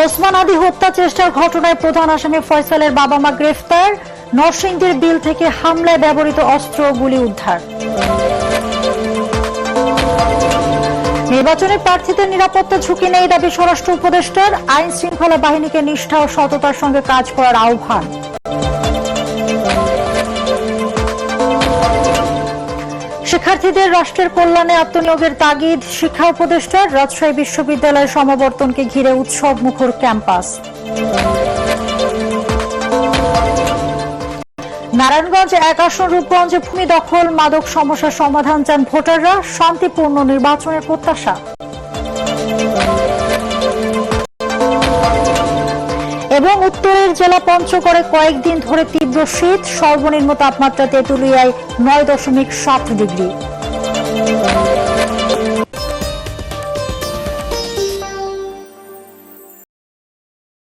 ওসমান আলী হত্যা চেষ্টার ঘটনায় প্রধান আসামি ফয়সালের বাবা-মা গ্রেফতার। নরসিংদীর বিল থেকে হামলায় ব্যবহৃত অস্ত্র ও গুলি উদ্ধার। নির্বাচনে প্রার্থীদের নিরাপত্তা ঝুঁকি নেই দাবি স্বরাষ্ট্র উপদেষ্টার। আইন শৃঙ্খলা বাহিনীকে নিষ্ঠা ও সততার সঙ্গে কাজ করার আহ্বান। শিক্ষার্থীদের রাষ্ট্রের কল্যাণে আত্মনিয়োগের তাগিদ শিক্ষা উপদেষ্টার। রাজশাহী বিশ্ববিদ্যালয়ের সমাবর্তনকে ঘিরে উৎসব মুখর ক্যাম্পাস। নারায়ণগঞ্জ ১ আসন রূপগঞ্জে ভূমি দখল, মাদক সমস্যার সমাধান চান ভোটাররা। শান্তিপূর্ণ নির্বাচনের প্রত্যাশা। এবং উত্তরের জেলা পঞ্চগড়ে কয়েকদিন ধরে তীব্র শীত, সর্বনিম্ন তাপমাত্রা তেঁতুলিয়ায় ৯.৭ ডিগ্রি।